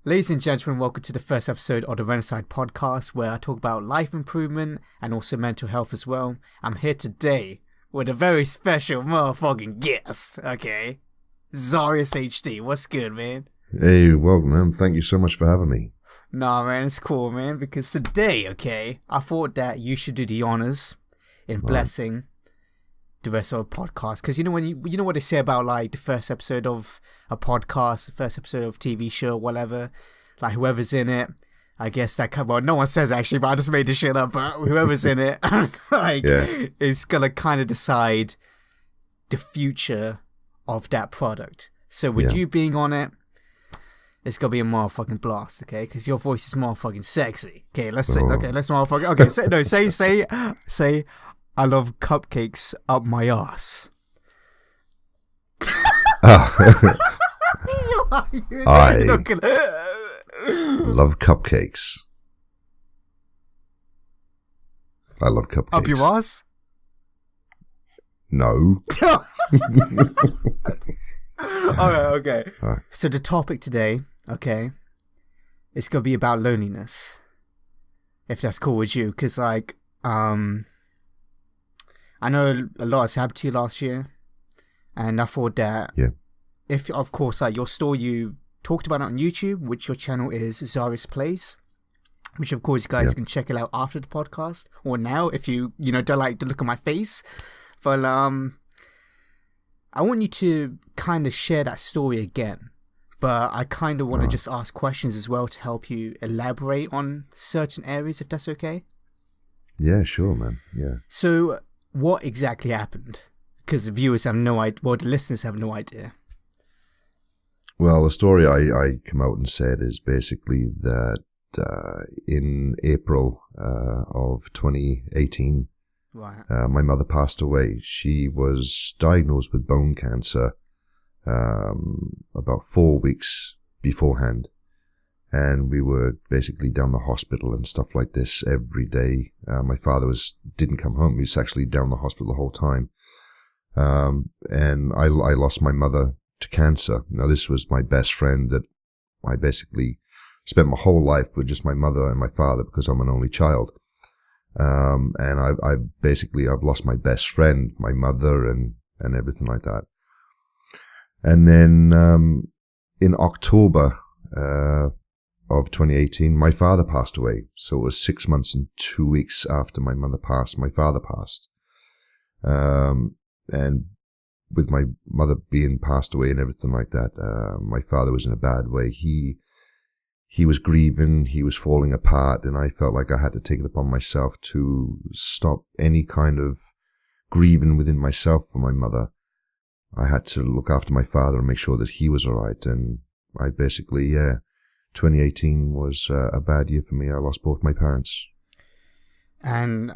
Ladies and gentlemen, welcome to the first episode of the Renecide podcast, where I talk about life improvement and also mental health as well. I'm here today with a very special motherfucking guest, okay? Zarius HD, what's good, man? Hey, welcome, man. Thank you so much for having me. Nah, man, it's cool, man, because today, okay, I thought that you should do the honors in blessing the rest of the podcast, because you know what they say about like the first episode of a podcast, the first episode of TV show, whatever, like whoever's in it, I guess that well, no one says actually, but I just made this shit up. But whoever's in it, is gonna kind of decide the future of that product. So with you being on it, it's gonna be a motherfucking blast, okay? Because your voice is motherfucking sexy. Okay, let's say, let's motherfucking, say. I love cupcakes up my ass. I love cupcakes. I love cupcakes. Up your ass? No. Okay. Right. So the topic today, okay, it's gonna be about loneliness. If that's cool with you, because I know a lot has happened to you last year, and I thought that if, of course, like your story you talked about it on YouTube, which your channel is Zarius Plays, which of course you guys can check it out after the podcast or now if you don't like to look at my face. But I want you to kind of share that story again, but I kind of want to just ask questions as well to help you elaborate on certain areas, if that's okay. Yeah, sure, man. Yeah. So, what exactly happened? Because the viewers have no idea, well, the listeners have no idea. Well, the story I come out and said is basically that in April of 2018, my mother passed away. She was diagnosed with bone cancer about 4 weeks beforehand. And we were basically down the hospital and stuff like this every day. My father didn't come home. He was actually down the hospital the whole time. And I lost my mother to cancer. Now, this was my best friend that I basically spent my whole life with, just my mother and my father, because I'm an only child. And I've lost my best friend, my mother, and everything like that. And then in October of 2018, my father passed away. So it was 6 months and 2 weeks after my mother passed, my father passed. And with my mother being passed away and everything like that, my father was in a bad way. He was grieving, he was falling apart, and I felt like I had to take it upon myself to stop any kind of grieving within myself for my mother. I had to look after my father and make sure that he was all right. And I basically, 2018 was a bad year for me. I lost both my parents. And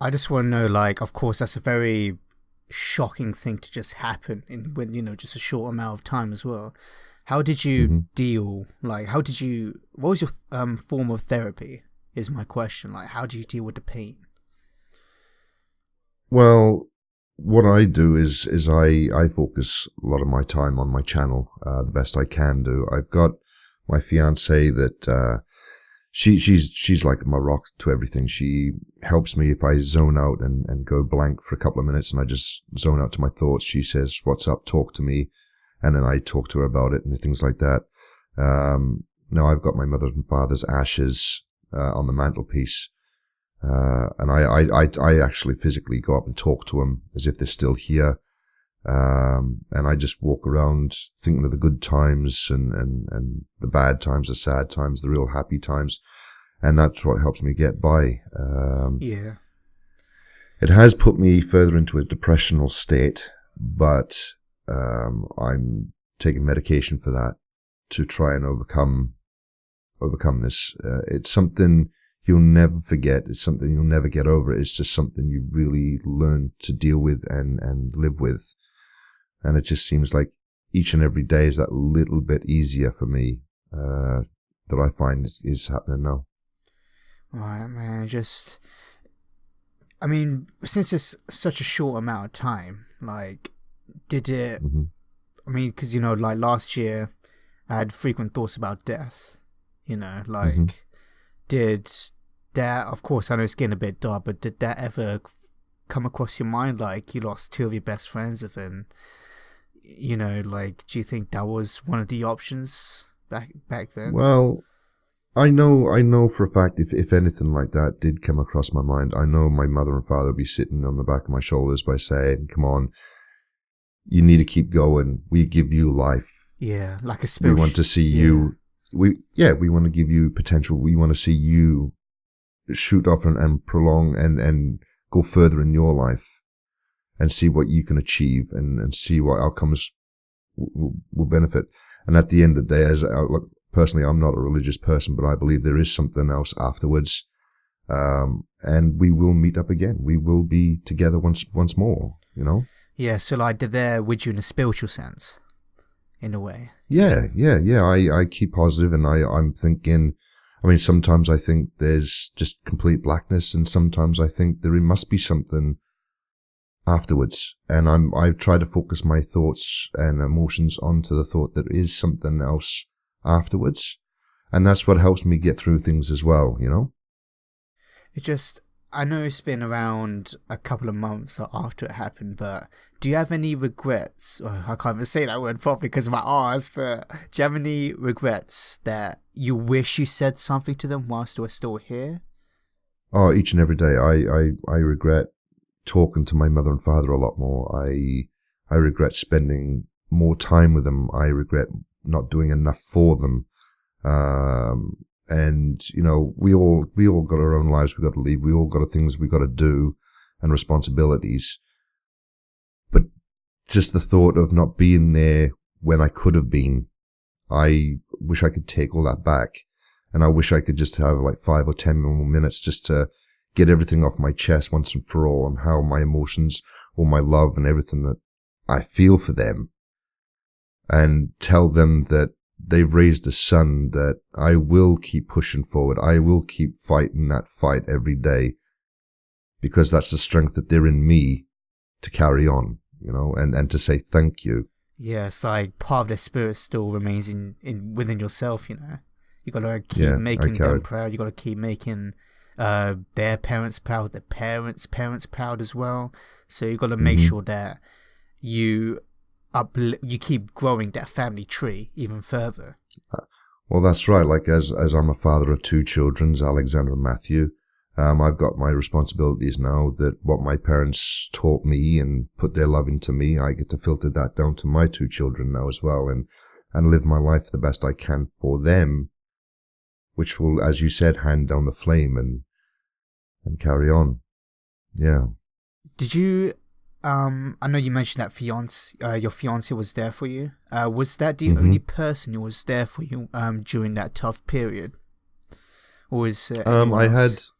I just want to know, like, of course, that's a very shocking thing to just happen in just a short amount of time as well. How did you deal? Like, what was your form of therapy? Is my question. Like, how do you deal with the pain? Well, what I do is I focus a lot of my time on my channel, the best I can do. I've got my fiance that she's like my rock to everything. She helps me if I zone out and go blank for a couple of minutes and I just zone out to my thoughts. She says, "What's up? Talk to me." And then I talk to her about it and things like that. Now I've got my mother and father's ashes on the mantelpiece. And I actually physically go up and talk to them as if they're still here. And I just walk around thinking of the good times and the bad times, the sad times, the real happy times. And that's what helps me get by. It has put me further into a depressional state, but I'm taking medication for that to try and overcome this. It's something you'll never forget. It's something you'll never get over. It's just something you really learn to deal with and live with. And it just seems like each and every day is that little bit easier for me that I find is happening now. Right, man. Since it's such a short amount of time, like, did it... I mean, because, like last year, I had frequent thoughts about death. Mm-hmm. Did that, of course, I know it's getting a bit dark, but did that ever come across your mind? Like, you lost two of your best friends within, do you think that was one of the options back then? Well, I know for a fact if anything like that did come across my mind, I know my mother and father would be sitting on the back of my shoulders by saying, "Come on, you need to keep going. We give you life. Yeah, like a We spiritual. want to see you. We want to give you potential. We want to see you shoot off and prolong and go further in your life and see what you can achieve and see what outcomes will benefit." And at the end of the day, look, personally, I'm not a religious person, but I believe there is something else afterwards. And we will meet up again. We will be together once more, Yeah, so like they're there with you in a spiritual sense, in a way. Yeah. I keep positive, and I'm thinking, I mean, sometimes I think there's just complete blackness, and sometimes I think there must be something afterwards. And I try to focus my thoughts and emotions onto the thought that there is something else afterwards. And that's what helps me get through things as well, I know it's been around a couple of months after it happened, but do you have any regrets? Oh, I can't even say that word properly because of my R's, but do you have any regrets that you wish you said something to them whilst they were still here? Oh, each and every day. I regret talking to my mother and father a lot more. I regret spending more time with them. I regret not doing enough for them. And we all got our own lives we got to lead. We all got things we got to do and responsibilities. But just the thought of not being there when I could have been, I wish I could take all that back. And I wish I could just have like 5 or 10 more minutes just to get everything off my chest once and for all, on how my emotions, all my love and everything that I feel for them, and tell them that they've raised a son that I will keep pushing forward. I will keep fighting that fight every day, because that's the strength that they're in me to carry on, and to say thank you. Yeah, it's like part of their spirit still remains in within yourself, You gotta keep making them proud. You gotta keep making their parents proud, their parents' parents proud as well. So you gotta make sure that you keep growing that family tree even further. Well, that's right. Like as I'm a father of 2 children, Alexander and Matthew, I've got my responsibilities now, that what my parents taught me and put their love into me, I get to filter that down to my 2 children now as well, and live my life the best I can for them, which will, as you said, hand down the flame and carry on. Yeah. Did you I know you mentioned that your fiance was there for you. Was that the only person who was there for you during that tough period, or was anyone else?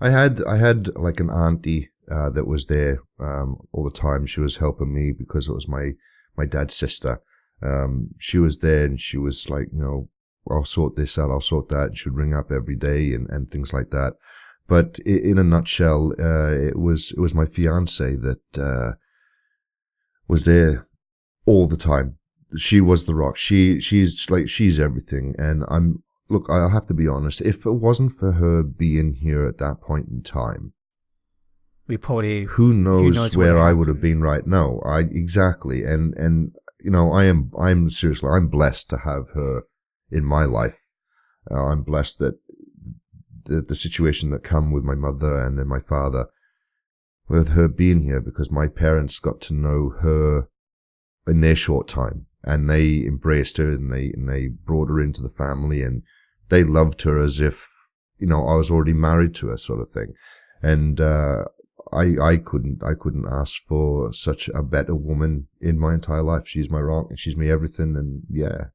I had like an auntie that was there all the time. She was helping me because it was my dad's sister. She was there, and she was like, I'll sort this out, I'll sort that. And she'd ring up every day and things like that. But in a nutshell, it was my fiance that was there all the time. She was the rock. She's everything. And look, I'll have to be honest. If it wasn't for her being here at that point in time, who knows where I would have been right now. Exactly. And I'm seriously, I'm blessed to have her in my life. I'm blessed that the situation that come with my mother and then my father, with her being here, because my parents got to know her in their short time, and they embraced her, and they brought her into the family, and they loved her as if I was already married to her, sort of thing. And I couldn't ask for such a better woman in my entire life. She's my rock, and she's my everything. And yeah,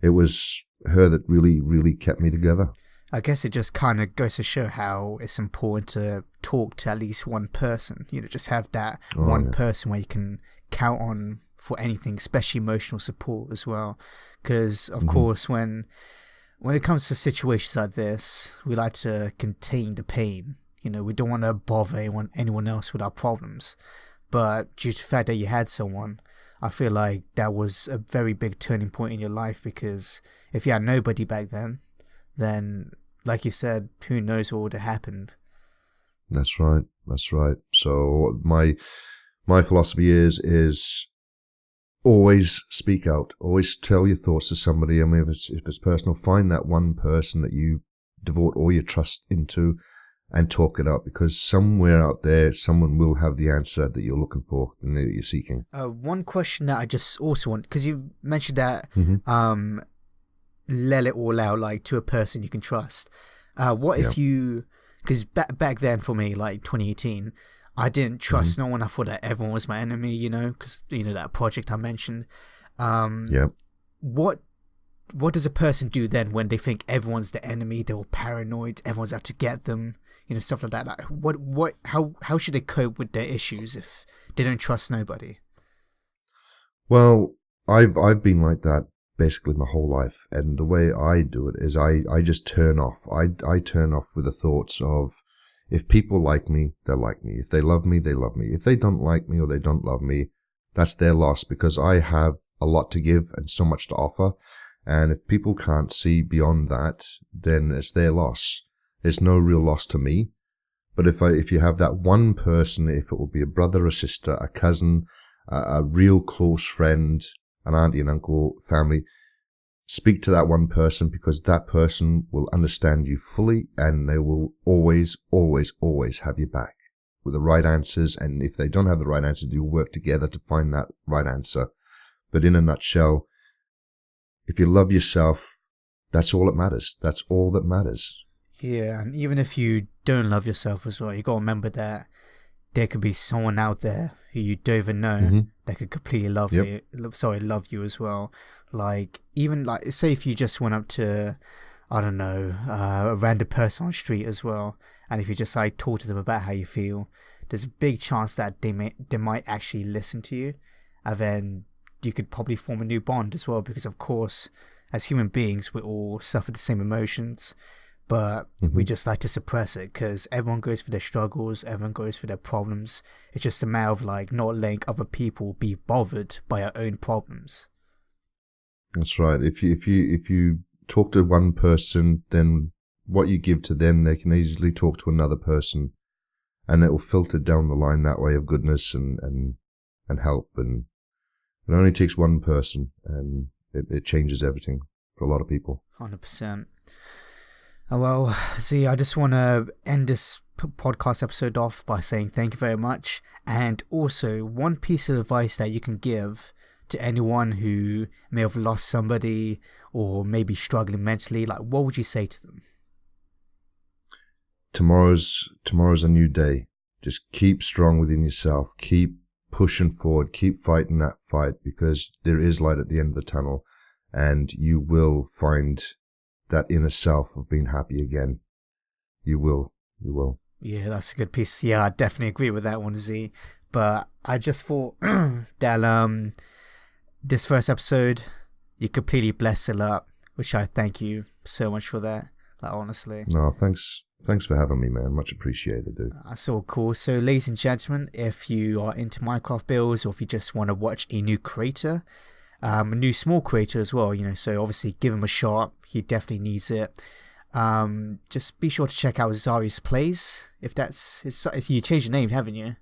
it was her that really, really kept me together. I guess it just kind of goes to show how it's important to talk to at least one person. Just have that one person where you can count on for anything, especially emotional support as well. Because, of course, when it comes to situations like this, we like to contain the pain. We don't want to bother anyone else with our problems. But due to the fact that you had someone, I feel like that was a very big turning point in your life, because if you had nobody back then, like you said, who knows what would have happened. That's right. That's right. So my philosophy is always speak out. Always tell your thoughts to somebody. I mean, if it's personal, find that one person that you devote all your trust into and talk it out, because somewhere out there, someone will have the answer that you're looking for and that you're seeking. One question that I just also want, because you mentioned that Mm-hmm. let it all out, like, to a person you can trust. What if you, because back then for me, like 2018, I didn't trust no one. I thought that everyone was my enemy, because, that project I mentioned. What does a person do then when they think everyone's the enemy? They're all paranoid, everyone's out to get them, stuff like that. Like, how should they cope with their issues if they don't trust nobody? Well, I've been like that basically my whole life, and the way I do it is I just turn off. I turn off with the thoughts of, if people like me, they like me. If they love me, they love me. If they don't like me or they don't love me, that's their loss, because I have a lot to give and so much to offer. And if people can't see beyond that, then it's their loss. It's no real loss to me. But if you have that one person, if it will be a brother, a sister, a cousin, a real close friend, an auntie and uncle, family, speak to that one person, because that person will understand you fully, and they will always, always, always have your back with the right answers. And if they don't have the right answers, you'll work together to find that right answer. But in a nutshell, if you love yourself, that's all that matters. That's all that matters. Yeah, and even if you don't love yourself as well, you got to remember that there could be someone out there who you don't even know that could completely love you as well. Like, even like, say if you just went up to, I don't know, a random person on the street as well, and if you just like talk to them about how you feel, there's a big chance that they might actually listen to you, and then you could probably form a new bond as well, because of course, as human beings, we all suffer the same emotions, but we just like to suppress it, because everyone goes through their struggles, everyone goes through their problems. It's just a matter of like not letting other people be bothered by our own problems. That's right. If you talk to one person, then what you give to them, they can easily talk to another person, and it will filter down the line that way of goodness and help. And it only takes one person, and it changes everything for a lot of people. 100%. Oh, well, Z, I just want to end this podcast episode off by saying thank you very much. And also, one piece of advice that you can give to anyone who may have lost somebody or maybe struggling mentally, like, what would you say to them? Tomorrow's a new day. Just keep strong within yourself. Keep pushing forward. Keep fighting that fight, because there is light at the end of the tunnel, and you will find that inner self of being happy again. You will. Yeah, that's a good piece. Yeah, I definitely agree with that one, Z. But I just thought that this first episode, you completely blessed it up, which I thank you so much for that. Like, honestly. No, thanks for having me, man. Much appreciated, dude. That's all cool. So, ladies and gentlemen, if you are into Minecraft builds, or if you just want to watch a new creator, a new small creator as well, so obviously give him a shot. He definitely needs it. Just be sure to check out Zarius Plays. If that's you changed your name, haven't you?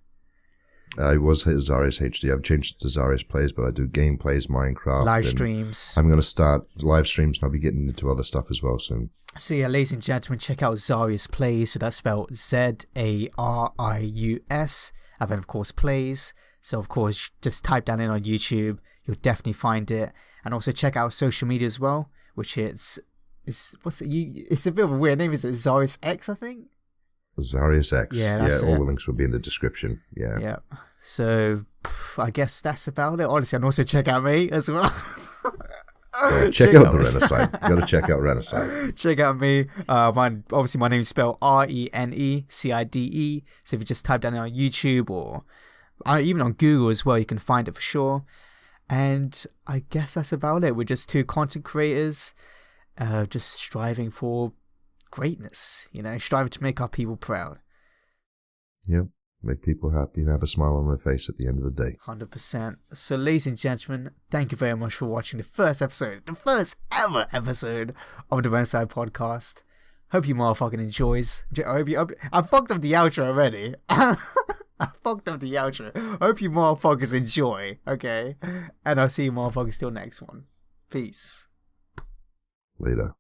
I was Zarius HD. I've changed it to Zarius Plays, but I do gameplays, Minecraft, live streams. I'm going to start live streams, and I'll be getting into other stuff as well soon. So yeah, ladies and gentlemen, check out Zarius Plays. So that's spelled Zarius, and then of course Plays. So of course, just type that in on YouTube. You'll definitely find it. And also check out social media as well, which it's a bit of a weird name, is it? Zarius X, I think? Zarius X. Yeah, that's all it. the links will be in the description. Yeah. Yeah. So I guess that's about it. Honestly, and also check out me as well. Check out the Renecide. You got to check out Renecide. Check out me. Obviously my name is spelled Renecide. So if you just type that in on YouTube or even on Google as well, you can find it for sure. And I guess that's about it. We're just two content creators, just striving for greatness, striving to make our people proud. Yep. make people happy and have a smile on their face at the end of the day. 100%. So, ladies and gentlemen, thank you very much for watching the first ever episode of the Renecide podcast. Hope you motherfucking enjoys. I fucked up the outro already. I fucked up the outro. Hope you motherfuckers enjoy, okay? And I'll see you motherfuckers till next one. Peace. Later.